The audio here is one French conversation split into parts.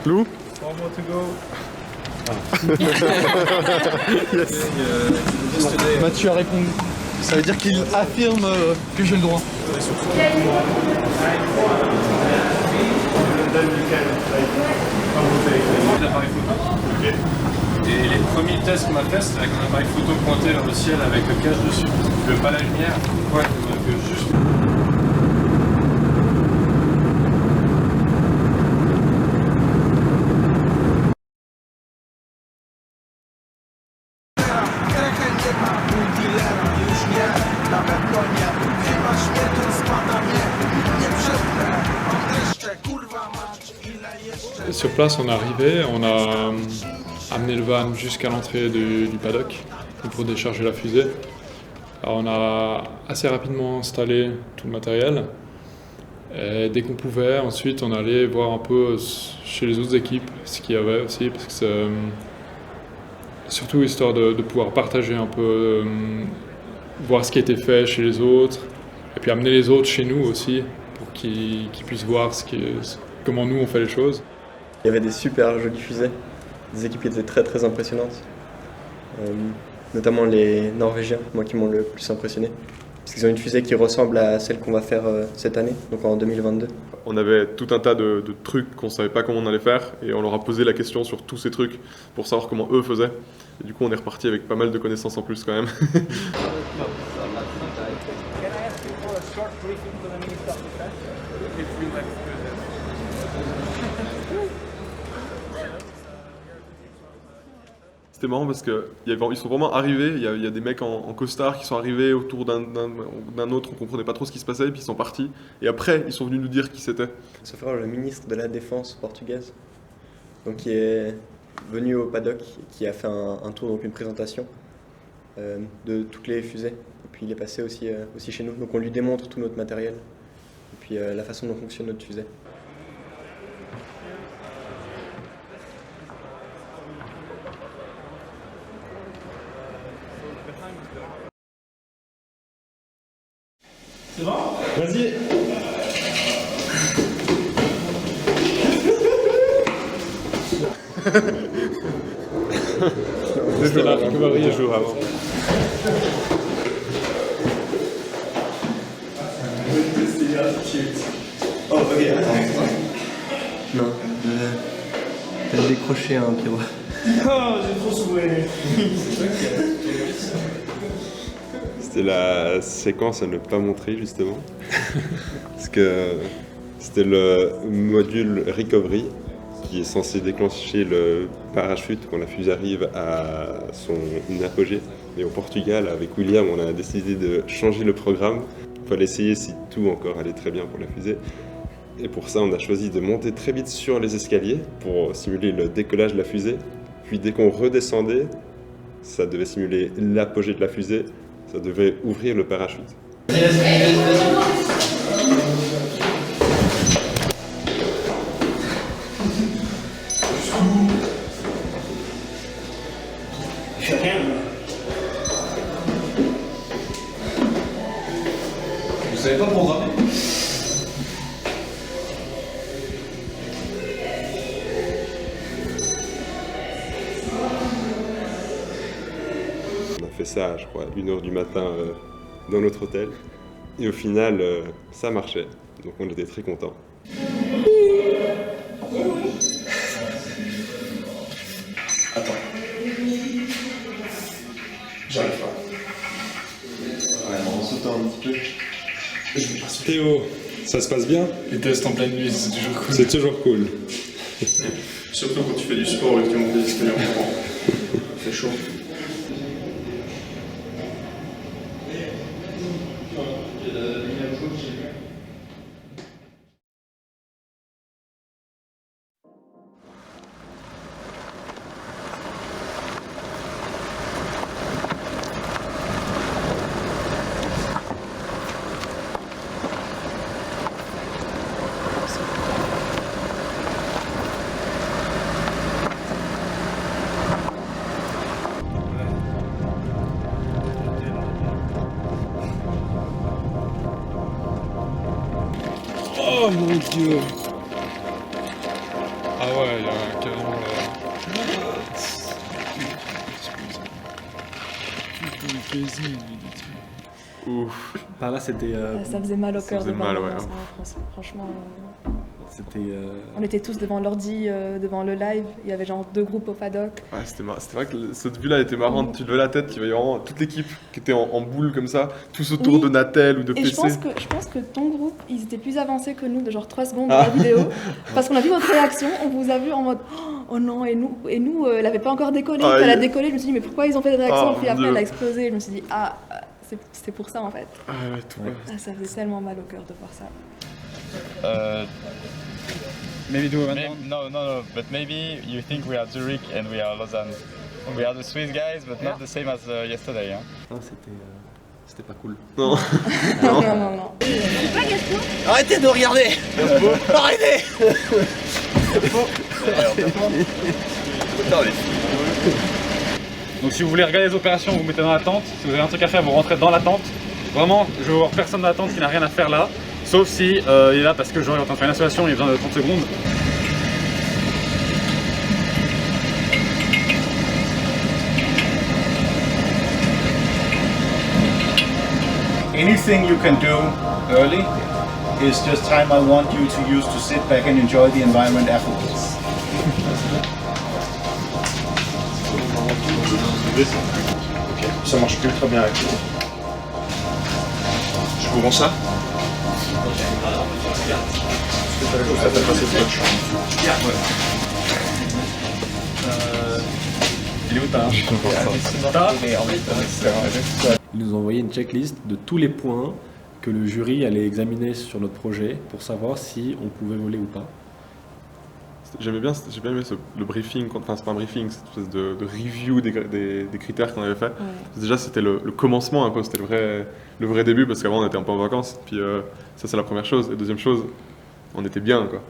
Lou? One more to go. Yes. Mathieu a répondu. Ça veut dire qu'il affirme que j'ai le droit. L'appareil photo. Et les premiers tests qu'on a fait, c'était avec un appareil photo pointé vers le ciel avec le cache dessus. Tu veux pas la lumière, ouais, que juste. Sur place, on est arrivé, on a amené le van jusqu'à l'entrée du paddock pour décharger la fusée. Alors, on a assez rapidement installé tout le matériel. Et dès qu'on pouvait, ensuite, on allait voir un peu chez les autres équipes ce qu'il y avait aussi, parce que c'est surtout histoire de pouvoir partager un peu, voir ce qui a été fait chez les autres, et puis amener les autres chez nous aussi, pour qu'ils puissent voir comment nous on fait les choses. Il y avait des super jolies fusées, des équipes qui étaient très très impressionnantes, notamment les Norvégiens, moi qui m'ont le plus impressionné, parce qu'ils ont une fusée qui ressemble à celle qu'on va faire cette année, donc en 2022. On avait tout un tas de trucs qu'on ne savait pas comment on allait faire et on leur a posé la question sur tous ces trucs pour savoir comment eux faisaient. Et du coup on est reparti avec pas mal de connaissances en plus quand même. C'était marrant parce qu'ils sont vraiment arrivés, il y a des mecs en costard qui sont arrivés autour d'un autre, on comprenait pas trop ce qui se passait, puis ils sont partis. Et après, ils sont venus nous dire qui c'était. Ce sera le ministre de la Défense portugaise, donc qui est venu au paddock, qui a fait un tour, donc une présentation de toutes les fusées. Et puis il est passé aussi chez nous, donc on lui démontre tout notre matériel, et puis la façon dont fonctionne notre fusée. C'est bon? Vas-y. C'était la recovery le jour avant. Oh, ok, attends. Non, t'as décroché un pyro. Oh, j'ai trop soufflé. C'était la séquence à ne pas montrer justement, parce que c'était le module Recovery qui est censé déclencher le parachute quand la fusée arrive à son apogée. Et au Portugal, avec William, on a décidé de changer le programme. Il fallait essayer si tout encore allait très bien pour la fusée. Et pour ça, on a choisi de monter très vite sur les escaliers pour simuler le décollage de la fusée. Puis dès qu'on redescendait, ça devait simuler l'apogée de la fusée. Ça devait ouvrir le parachute. Vous savez pas programmer? On a fait ça, je crois, 1h du matin dans notre hôtel. Et au final, ça marchait. Donc on était très contents. Attends. J'arrive pas. Ouais, en sautant un petit peu. Théo, ça se passe bien? Les tests en pleine nuit, c'est toujours cool. C'est toujours cool. Surtout quand tu fais du sport et que tu montes des escaliers en courant. C'est chaud. Ouais, il y a carrément Ouf. Par là, c'était. Ça faisait mal au cœur faisait de voir mal, vraiment ouais. ça, franchement. C'était. On était tous devant l'ordi, devant le live. Il y avait genre 2 groupes au paddock. Ouais, c'était vrai que cette vue-là était marrante. Tu levais la tête, tu voyais vraiment toute l'équipe qui était en boule comme ça, tous autour Oui. de Natel ou de Et PC. je pense que ton groupe, ils étaient plus avancés que nous de genre 3 secondes dans la vidéo. Parce qu'on a vu votre réaction, on vous a vu en mode oh non, et nous elle avait pas encore décollé. Ah, Quand elle a il- décollé, je me suis dit mais pourquoi ils ont fait des réactions? Ah, Puis mon après Dieu. elle a explosé. Je me suis dit ah, c'est pour ça en fait. Ah ouais, tout Ouais. Ah, ça faisait tellement mal au cœur de voir ça. Maybe do it. No. But maybe you think we are Zurich and we are Lausanne. We are the Swiss guys, but not the same as yesterday. Hein? Ah, c'était pas cool. Non. Non. Arrêtez de regarder. Arrêtez. Donc si vous voulez regarder les opérations, vous vous mettez dans la tente. Si vous avez un truc à faire, vous rentrez dans la tente. Vraiment, je veux voir personne dans la tente qui n'a rien à faire là. Sauf si il est là parce que genre il est en train de faire une installation, il a besoin de 30 secondes. Anything you can do early is just time I want you to use to sit back and enjoy the environment afterwards. Ça marche plus très bien avec vous. Je vous rends ça. Ça fait passer le touch. Il est où t'as Ils nous ont envoyé une checklist de tous les points que le jury allait examiner sur notre projet pour savoir si on pouvait voler ou pas. J'ai bien aimé le briefing, enfin c'est pas un briefing, c'est une espèce de review des critères qu'on avait fait. Ouais. Déjà c'était le commencement un peu, c'était le vrai début parce qu'avant on était un peu en vacances. Puis ça c'est la première chose. Et deuxième chose, on était bien quoi.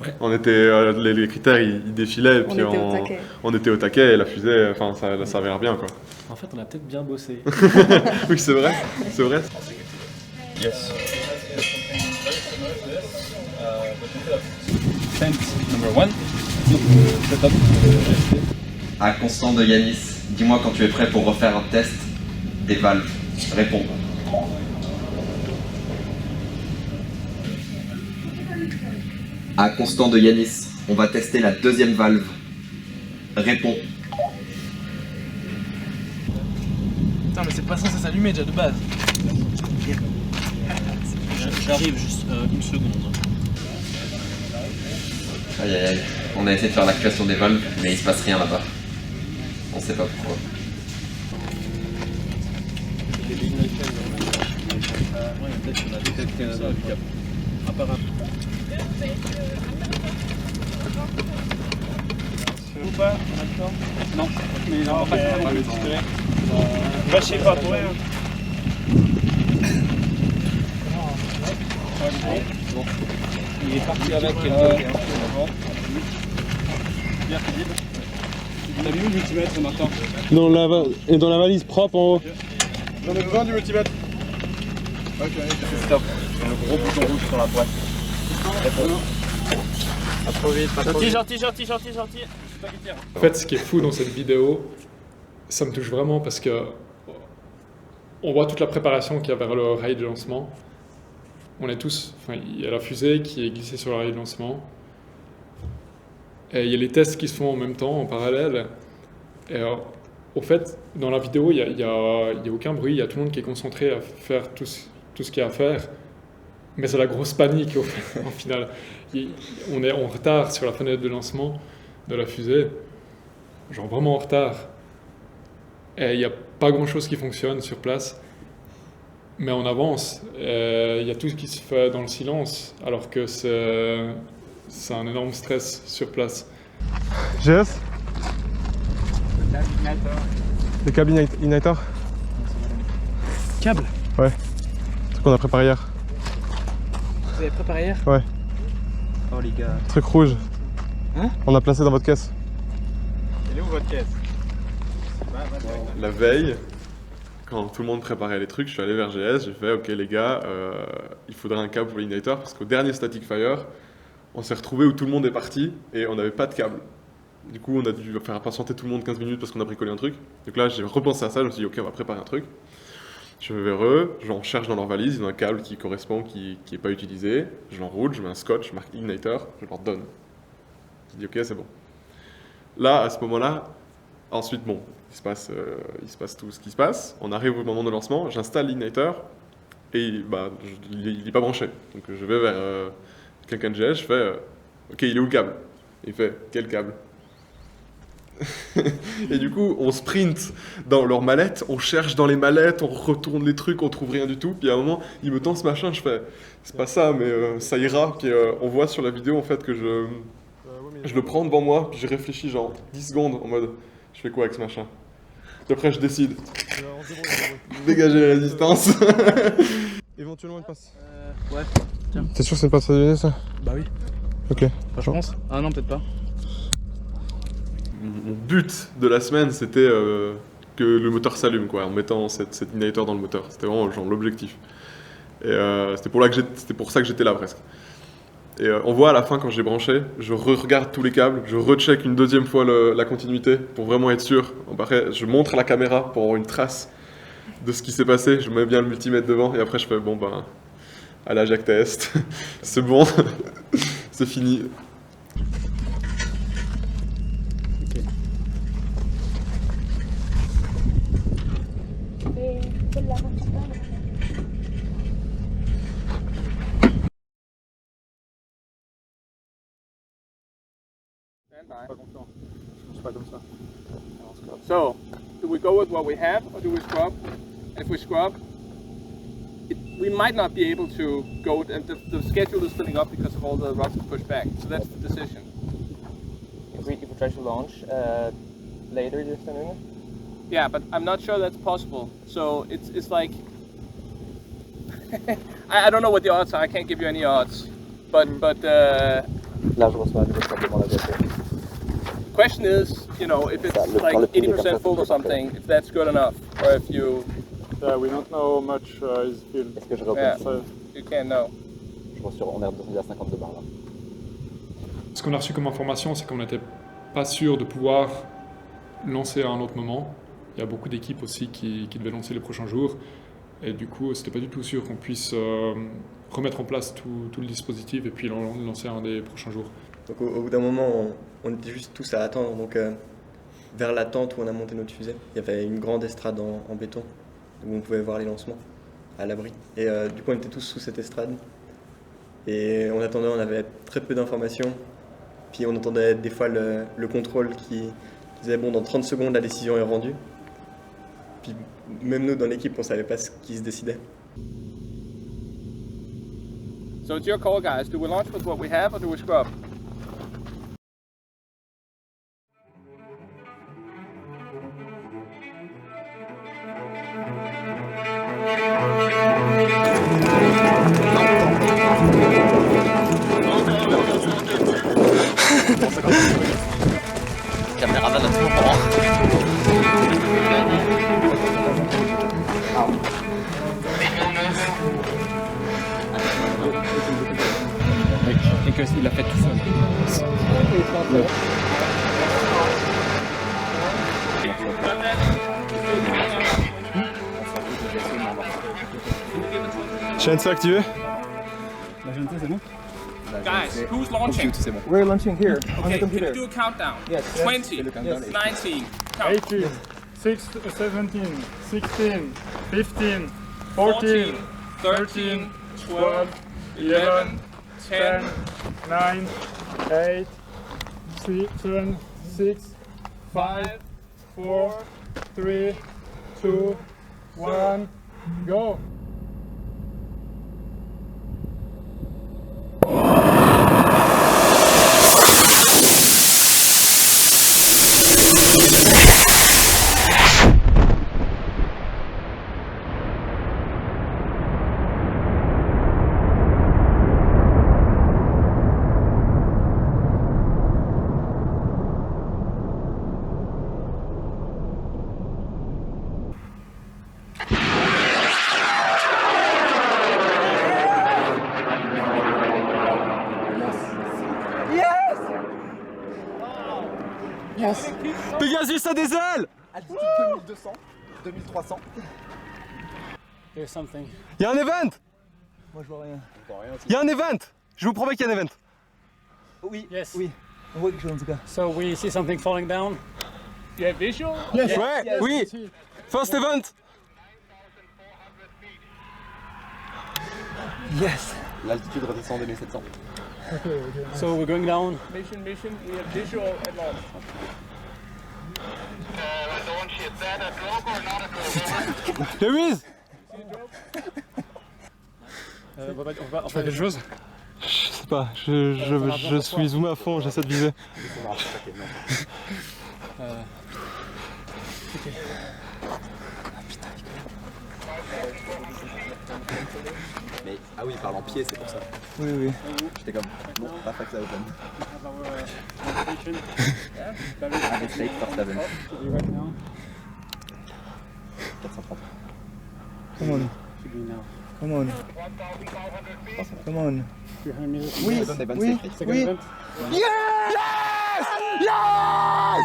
Ouais. On était, les critères ils défilaient et On puis était au taquet. on était au taquet et la fusée, enfin ça avait l'air bien quoi. En fait, on a peut-être bien bossé. Oui c'est vrai, c'est vrai. Yes. Tent number 1. Setup. À Constant de Yanis, dis-moi quand tu es prêt pour refaire un test des valves. Réponds. À Constant de Yanis, on va tester la deuxième valve. Réponds. Putain, mais c'est pas censé s'allumer déjà de base. J'arrive juste une seconde. Aïe aïe aïe. On a essayé de faire l'activation des valves, mais il se passe rien là-bas. On sait pas pourquoi. Ou pas? Non. Mais on va pas lâchez pas pour rien. Il est parti avec bien visible. T'as mis où le multimètre Martin? Dans la valise propre en haut. J'en ai besoin du multimètre. Ok, stop. Le gros bouton rouge sur la boîte. Pas trop vite, pas trop vite. Gentil. En fait, ce qui est fou dans cette vidéo, ça me touche vraiment parce que on voit toute la préparation qu'il y a vers le rail de lancement. On est tous, enfin, il y a la fusée qui est glissée sur le rail de lancement. Et il y a les tests qui se font en même temps, en parallèle. Et alors, au fait, dans la vidéo, il y a aucun bruit, il y a tout le monde qui est concentré à faire tout ce qu'il y a à faire. Mais c'est la grosse panique en final. On est en retard sur la fenêtre de lancement de la fusée, genre vraiment en retard. Et il n'y a pas grand-chose qui fonctionne sur place. Mais on avance. Il y a tout ce qui se fait dans le silence, alors que c'est un énorme stress sur place. GS Le câble igniter. Câble? Ouais. Truc qu'on a préparé hier. Vous avez préparé hier? Ouais. Oh les gars. Truc rouge. Hein? On a placé dans votre caisse. Elle est où votre caisse? La veille, quand tout le monde préparait les trucs, je suis allé vers GS, j'ai fait ok les gars, il faudrait un câble pour l'igniter parce qu'au dernier static fire, on s'est retrouvé où tout le monde est parti et on n'avait pas de câble. Du coup, on a dû faire patienter tout le monde 15 minutes parce qu'on a bricolé un truc. Donc là, j'ai repensé à ça, je me suis dit, ok, on va préparer un truc. Je vais vers eux, j'en cherche dans leur valise, ils ont un câble qui correspond, qui n'est pas utilisé. Je l'enroule, je mets un scotch, je marque Igniter, je leur donne. Je dis, ok, c'est bon. Là, à ce moment-là, ensuite, bon, il se passe tout ce qui se passe. On arrive au moment de lancement, j'installe l'Igniter et bah, il n'est pas branché. Donc je vais vers quelqu'un de GS, je fais, ok, il est où le câble? Il fait, quel câble? Et du coup, on sprint dans leurs mallettes, on cherche dans les mallettes, on retourne les trucs, on trouve rien du tout. Puis à un moment, il me tend ce machin, je fais, c'est pas ça, mais ça ira. Puis on voit sur la vidéo en fait que je le prends devant moi, puis je réfléchis genre 10 secondes en mode, je fais quoi avec ce machin? Puis après, je décide. Dégager la résistance. Éventuellement une passe. Ouais. Tiens. T'es sûr que c'est une passe à donner ça? Bah oui. Ok. Enfin, je pense. Ah non, peut-être pas. Mon but de la semaine, c'était que le moteur s'allume, quoi, en mettant cet igniter dans le moteur. C'était vraiment genre l'objectif. Et c'était pour ça que j'étais là presque. Et on voit à la fin, quand j'ai branché, je regarde tous les câbles, je recheck une deuxième fois la continuité pour vraiment être sûr. Après, je montre à la caméra pour avoir une trace de ce qui s'est passé. Je mets bien le multimètre devant et après je fais bon ben, à la Jacques Test, c'est bon, c'est fini. So, do we go with what we have or do we scrub? If we scrub, we might not be able to go, and the schedule is filling up because of all the rockets pushed back. So that's the decision. If we try to launch later this afternoon? Yeah, but I'm not sure that's possible. So it's like I don't know what the odds are. I can't give you any odds. But Là, je reçois simplement la voiture. question is, you know, if it's like 80% full or something, if that's good enough, or if you. Yeah, we don't know how much is filled. Est-ce que je Yeah, reprends? you can't know. Je pense on est redescendu à 52 bars là. Ce qu'on a reçu comme information, c'est qu'on n'était pas sûr de pouvoir lancer à un autre moment. Il y a beaucoup d'équipes aussi qui devaient lancer les prochains jours. Et du coup, c'était pas du tout sûr qu'on puisse remettre en place tout le dispositif et puis lancer un des prochains jours. Donc au bout d'un moment, on était juste tous à attendre. Donc vers la tente où on a monté notre fusée, il y avait une grande estrade en béton où on pouvait voir les lancements à l'abri. Et du coup, on était tous sous cette estrade. Et en attendant, on avait très peu d'informations. Puis on entendait des fois le contrôle qui disait bon, dans 30 secondes, la décision est rendue. Puis même nous, dans l'équipe, on savait pas ce qui se décidait. So it's your call, guys. Do we launch with what we have or do we scrub? Caméraman à tout moment. Et qu'il a fait tout seul. GNC activé. La GNT, c'est bon? Guys, who's launching? We're launching here. Okay, can you do a countdown? Yes. 20, 19, count. 18, 17, 16, 15, 14, 13, 12, 11, 10, 9, 8, 7, 6, 5, 4, 3, 2, 1, go! Yes. Pegasus a des ailes. Altitude 2200, 2300. There's something. Il y a un event. Moi je vois rien. Il y a un event. Je vous promets qu'il y a un event. Oui, Yes. oui. On voit quelque chose en tout cas. So we see something falling down. You have visual? Yes. Ouais, oui. First event. Yes. L'altitude redescend en 2700. So we're going down. Mission, we have visual at launch. Lewis. On fait quelque chose? Je sais pas, je suis zoomé à fond, j'essaie de viser. Mais, ah oui, il parle en pied, c'est pour ça. Oui, oui. J'étais comme, non, pas fax à open. Mistake for 7. 430. Come on. Come on. Come on. Oui, oui, oui. Yes! Yes!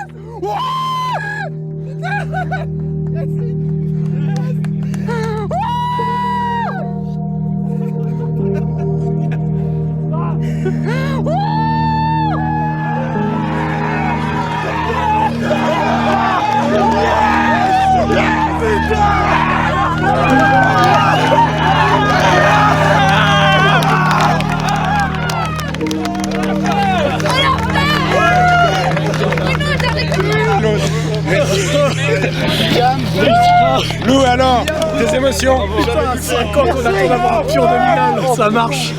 Lou, alors, tes émotions? Putain, 50, on attend d'avoir un pur nominal, ça marche.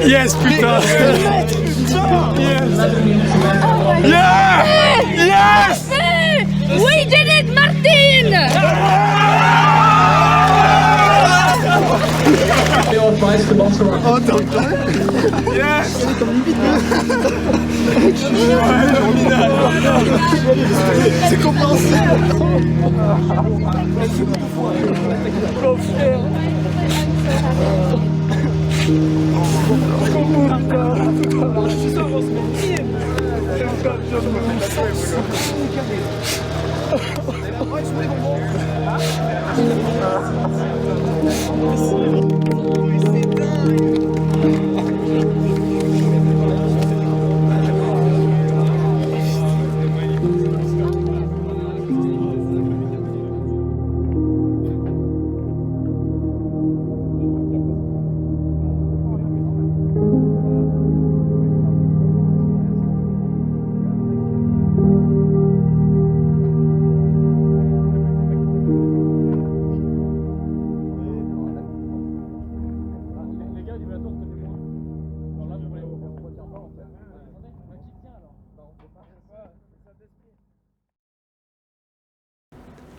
Yes, putain. Yeah! Yes! We did it, Martin! Oh, t'es en yes! C'est compréhensible!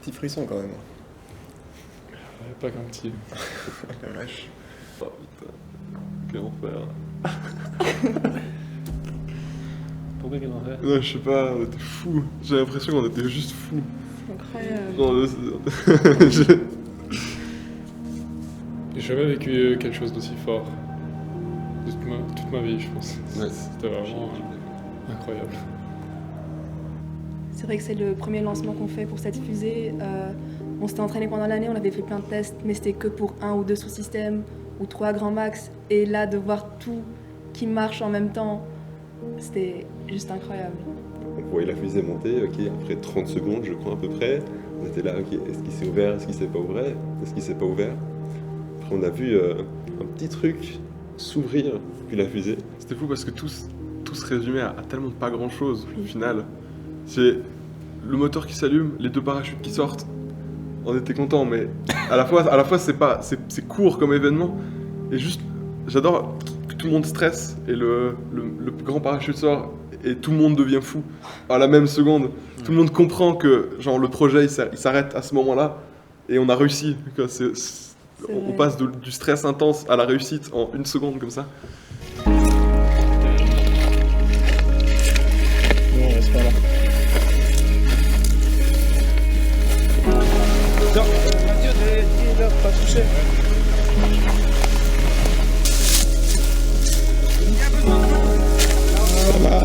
Petit frisson quand même. Pas comme petit. La vache. Oh putain, quel enfer. Pourquoi quel enfer? Non, je sais pas, on était fous. J'ai l'impression qu'on était juste fous. Incroyable. Non, J'ai jamais vécu quelque chose d'aussi fort. De toute ma vie, je pense. Ouais. C'était vraiment incroyable. C'est vrai que c'est le premier lancement qu'on fait pour cette fusée. On s'était entraîné pendant l'année, on avait fait plein de tests, mais c'était que pour 1 ou 2 sous-systèmes, ou 3 grands max. Et là, de voir tout qui marche en même temps, c'était juste incroyable. On voyait la fusée monter, ok, après 30 secondes, je crois à peu près. On était là, ok, est-ce qu'il s'est ouvert, est-ce qu'il s'est pas ouvert, est-ce qu'il s'est pas ouvert. Après, on a vu un petit truc s'ouvrir, puis la fusée. C'était fou parce que tout se résumait à tellement pas grand-chose au final. C'est le moteur qui s'allume, les 2 parachutes qui sortent. On était contents, mais à la fois c'est court comme événement. Et juste, j'adore que tout le monde stresse et le grand parachute sort et tout le monde devient fou à la même seconde. Tout le monde comprend que genre le projet il s'arrête à ce moment-là et on a réussi. On passe du stress intense à la réussite en 1 seconde comme ça. Bon, on reste pas là. Non, Mathieu, dis-leur pas toucher. Ça va.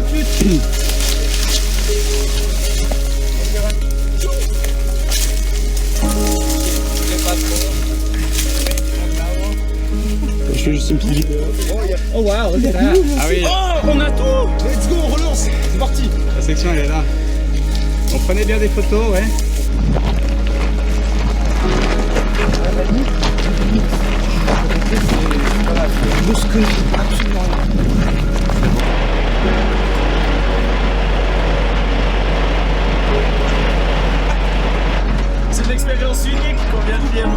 Je fais juste une petite vidéo. Oh wow, look at that. Ah oui. Oh, on a tout. Let's go, on relance. C'est parti. La section elle est là. On prenait bien des photos, ouais. Absolument rien. C'est de l'expérience unique qu'on vient de vivre.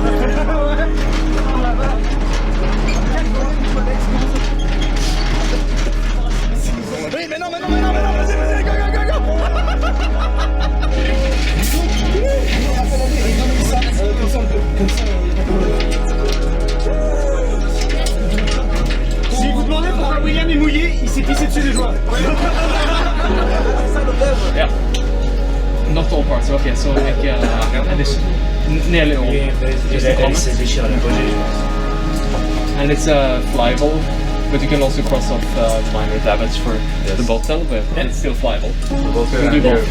Oui, mais non, vas-y, go. Si vous demandez pourquoi William est mouillé, il s'est pissé dessus des joueurs. Yeah. Not all parts, okay, so like nearly all. Just the comments. And it's flyable, but you can also cross off minor damage for the bottle, but it's still flyable. You can do both.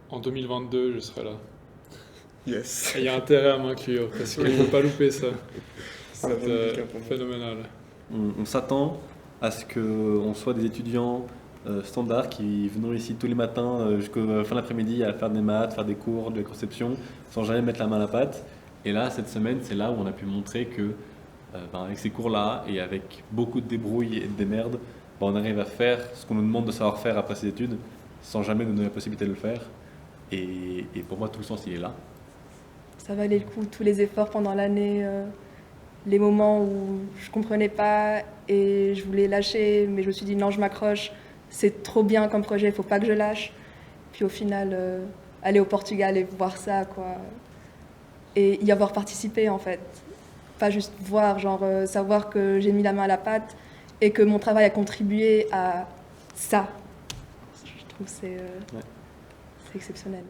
En 2022, je serai là. Yes. Il y a intérêt à m'inclure parce qu'il ne faut pas louper ça. Ça C'est va être quelqu'un pour moi. phénoménal. On s'attend à ce qu'on soit des étudiants standards qui venons ici tous les matins jusqu'à fin d'après-midi à faire des maths, faire des cours de conception sans jamais mettre la main à la pâte. Et là, cette semaine, c'est là où on a pu montrer que avec ces cours-là et avec beaucoup de débrouilles et de démerdes, on arrive à faire ce qu'on nous demande de savoir faire après ces études sans jamais nous donner la possibilité de le faire. Et pour moi, tout le sens, il est là. Ça valait le coup, tous les efforts pendant l'année, les moments où je comprenais pas et je voulais lâcher, mais je me suis dit non, je m'accroche, c'est trop bien comme projet, il faut pas que je lâche. Puis au final, aller au Portugal et voir ça, quoi, et y avoir participé en fait. Pas juste voir, genre savoir que j'ai mis la main à la pâte et que mon travail a contribué à ça. Je trouve que c'est exceptionnel.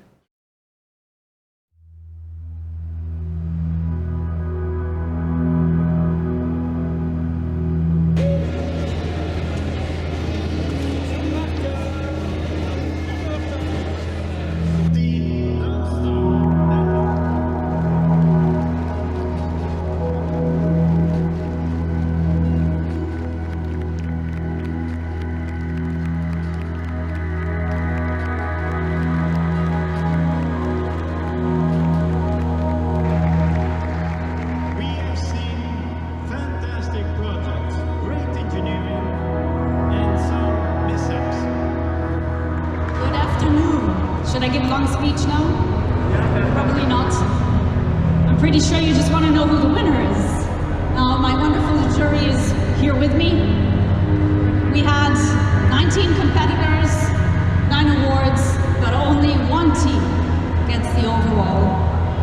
Should I give a long speech now? Probably not. I'm pretty sure you just want to know who the winner is. My wonderful jury is here with me. We had 19 competitors, 9 awards, but only one team gets the overall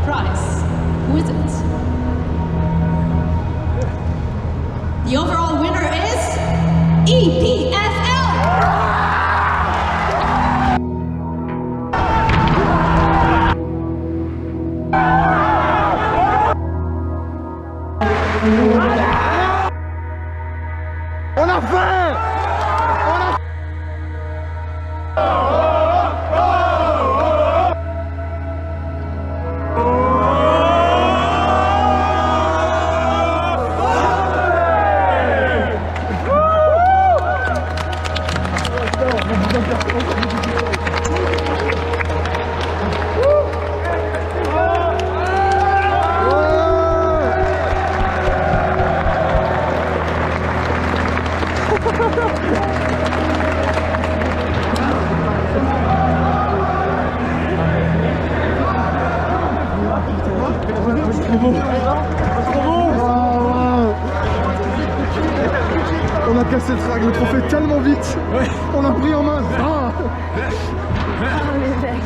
prize. Who is it? The overall winner is EPFL! On a faim! On a cassé le trophée tellement vite. On l'a pris en main. Ah. Ah, les mecs.